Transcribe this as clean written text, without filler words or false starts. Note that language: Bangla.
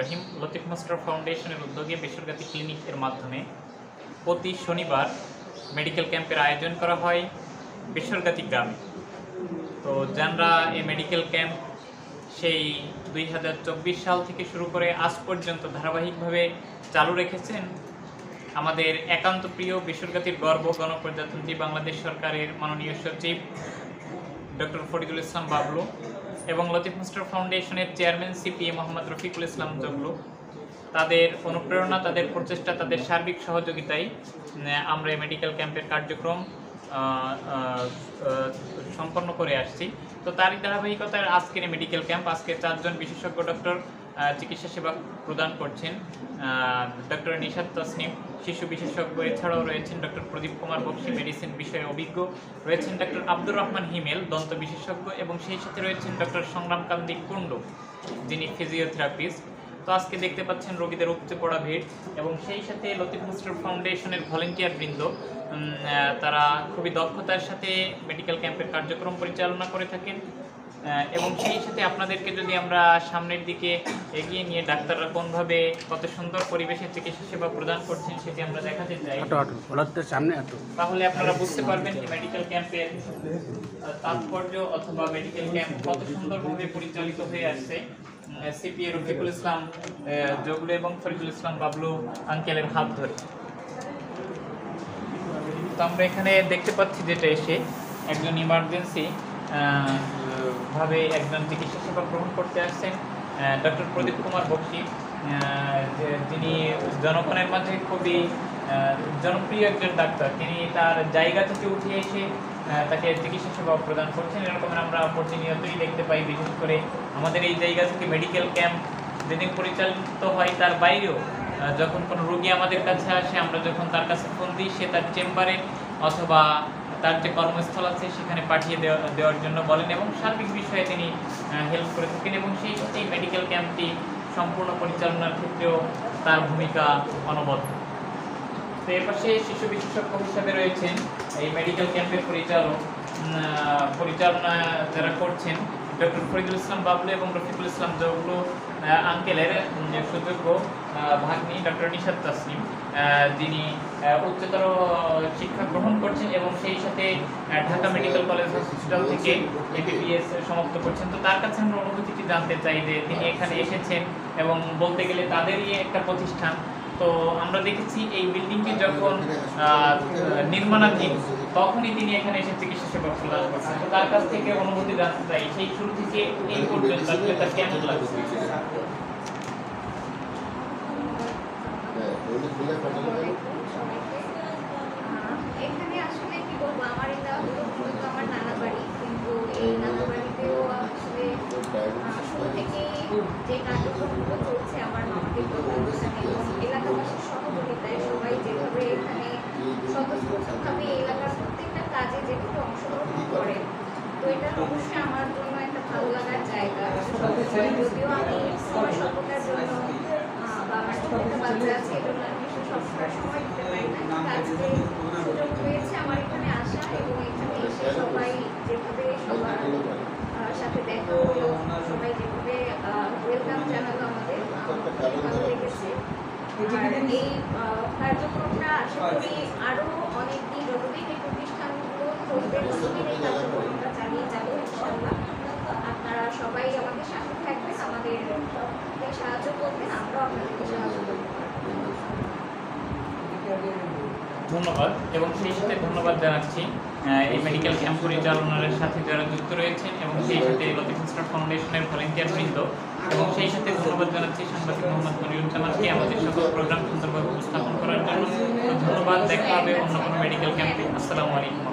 রহিম। লতিফ মাস্টার ফাউন্ডেশনের উদ্যোগে বেসরকারি ক্লিনিকের মাধ্যমে প্রতি শনিবার মেডিকেল ক্যাম্পের আয়োজন করা হয় বেসরকারি গ্রামে। তো যারা এই মেডিকেল ক্যাম্প সেই 2024 সাল থেকে শুরু করে আজ পর্যন্ত ধারাবাহিকভাবে চালু রেখেছেন আমাদের একান্ত প্রিয় বেসরকারির গর্ব গণপ্রজাতন্ত্রী বাংলাদেশ সরকারের মাননীয় সচিব ডক্টর ফরিদুল ইসলাম বাবলু এবং লতিফ মাস্টার ফাউন্ডেশনের চেয়ারম্যান সিপিএ মোহাম্মদ রফিকুল ইসলাম জগলু। তাদের অনুপ্রেরণা, তাদের প্রচেষ্টা, তাদের সার্বিক সহযোগিতায় আমরা এই মেডিকেল ক্যাম্পের কার্যক্রম সম্পন্ন করে আসছি। তো তারই ধারাবাহিকতায় আজকের এই মেডিকেল ক্যাম্প, আজকে 4 জন বিশেষজ্ঞ ডক্টর চিকিৎসা সেবা প্রদান করছেন। ডক্টর নিশাত তাসনিম শিশু বিশেষজ্ঞ, এছাড়াও রয়েছেন ডক্টর প্রদীপ কুমার বক্সি মেডিসিন বিষয়ে অভিজ্ঞ, রয়েছেন ডক্টর আব্দুর রহমান হিমেল দন্ত বিশেষজ্ঞ এবং সেই সাথে রয়েছেন ডক্টর সংগ্রাম কান্তি কুণ্ডু যিনি ফিজিওথেরাপিস্ট। তো আজকে দেখতে পাচ্ছেন রোগীদের উপচে পড়া ভিড় এবং সেই সাথে লতিফ মাস্টার ফাউন্ডেশনের ভলেন্টিয়ার বৃন্দ তারা খুবই দক্ষতার সাথে মেডিকেল ক্যাম্পের কার্যক্রম পরিচালনা করে থাকেন এবং সেই সাথে আপনাদেরকে যদি আমরা সামনের দিকে এগিয়ে নিয়ে ডাক্তাররা কোনভাবে কত সুন্দর পরিবেশে চিকিৎসা সেবা প্রদান করছেন সেটি আমরা দেখাতে চাই, তাহলে আপনারা বুঝতে পারবেন যে মেডিকেল ক্যাম্পের তাৎপর্য অথবা মেডিকেল ক্যাম্প কত সুন্দরভাবে পরিচালিত হয়ে আসছে সিপিএ রফিকুল ইসলাম জগলু এবং ফরিদুল ইসলাম বাবলু আঙ্কেলের হাত ধরে। তো আমরা এখানে দেখতে পাচ্ছি যেটা এসে একজন ইমার্জেন্সি ভাবে একজন চিকিৎসা সেবা গ্রহণ করতে আসছেন ডক্টর প্রদীপ কুমার বক্সি, যিনি জনগণের মাঝে খুবই জনপ্রিয় একজন ডাক্তার। তিনি তার জায়গা থেকে উঠে এসে তাকে চিকিৎসা সেবা প্রদান করছেন। এরকম আমরা প্রতিনিয়তই দেখতে পাই, বিশেষ করে আমাদের এই জায়গা থেকে মেডিকেল ক্যাম্প যেদিন পরিচালিত হয় তার বাইরেও যখন কোনো রোগী আমাদের কাছে আসে, আমরা যখন তার কাছে ফোন দিই, সে তার চেম্বারে অথবা তার যে কর্মস্থল আছে সেখানে পাঠিয়ে দেওয়ার জন্য বলেন এবং সার্বিক বিষয়ে তিনি হেল্প করে থাকেন এবং সেই সাথে মেডিকেল ক্যাম্পটি সম্পূর্ণ পরিচালনার ক্ষেত্রেও তার ভূমিকা অনবদ্য। তো এর পাশে শিশু বিশেষজ্ঞ হিসাবে রয়েছেন এই মেডিকেল ক্যাম্পের পরিচালনা যারা করছেন ডক্টর ফরিদুল ইসলাম বাবলু এবং রফিকুল ইসলাম জগলু আঙ্কেলের সুযোগ্য ভাগ্নি ডক্টর নিশাত তাসনিম, যিনি উচ্চতর শিক্ষা গ্রহণ করছেন এবং সেই সাথে ঢাকা মেডিকেল কলেজ হসপিটাল থেকে এমবিবিএস সমাপ্ত করছেন। তো তার কাছে আমরা অনুভূতিটি জানতে চাই যে তিনি এখানে এসেছেন এবং বলতে গেলে তাদেরই একটা প্রতিষ্ঠান। তো আমরা দেখেছি এই বিল্ডিংটি যখন নির্মাণাধীন তখনই তিনি এখানে এসে চিকিৎসা সেবা প্রদান করছেন। তো তার কাছ থেকে অনুভূতি জানতে চাই সেই শুরু থেকে এই পর্যন্ত তার কেমন লাগছে। এখানে আসলে কি বলবো, আমার এটা হলো মূলত আমার নানা বাড়ি, কিন্তু এই নানা বাড়িতেও আসলে শুরু থেকে যে কার্যক্রমগুলো চলছে আমার মামাদের তত্ত্বাবধানে এবং এলাকাবাসীর সহযোগিতায় সবাই যেভাবে এখানে স্বতঃস্ফূর্তভাবে এলাকার প্রত্যেকটা কাজে যেভাবে অংশগ্রহণ করে, তো এটা অবশ্যই আমার জন্য একটা ভালো লাগার জায়গা। যদিও আমি সময় স্বল্পতার জন্য বা আমার ছোট একটা বাচ্চা আছে, এই জন্য আমি সবসময় সময় দিতে পারি না। আজকে সুযোগ হয়েছে আমার এখানে আসা এবং এখানে এসে সবাই যেভাবে সবার সাথে দেখা হলো, সবাই যেভাবে ওয়েলকাম জানালো আমাদের, ভালো লেগেছে। আর এই কার্যক্রমটা আশা করি আরও অনেক দিন, যতদিন এই প্রতিষ্ঠানগুলো চলবে ততদিন এই কার্যক্রমটা চালিয়ে যাবো ইনশাআল্লাহ। আপনারা সবাই আমাদের সাথে থাকবেন, আমাদের সাহায্য করবেন, আমরাও আপনাদেরকে সাহায্য করবো। ধন্যবাদ এবং সেই সাথে ধন্যবাদ জানাচ্ছি এই মেডিকেল ক্যাম্প পরিচালনার সাথে যারা যুক্ত রয়েছেন এবং সেই সাথে লতিফ মাস্টার ফাউন্ডেশনের ভলেন্টিয়ার বৃন্দ এবং সেই সাথে ধন্যবাদ জানাচ্ছি সাংবাদিক মোহাম্মদ মনিরুজ্জামানকে আমাদের সকল প্রোগ্রাম সুন্দরভাবে উপস্থাপন করার জন্য। ধন্যবাদ, দেখা হবে অন্য কোনো মেডিকেল ক্যাম্পে। আসসালামু আলাইকুম।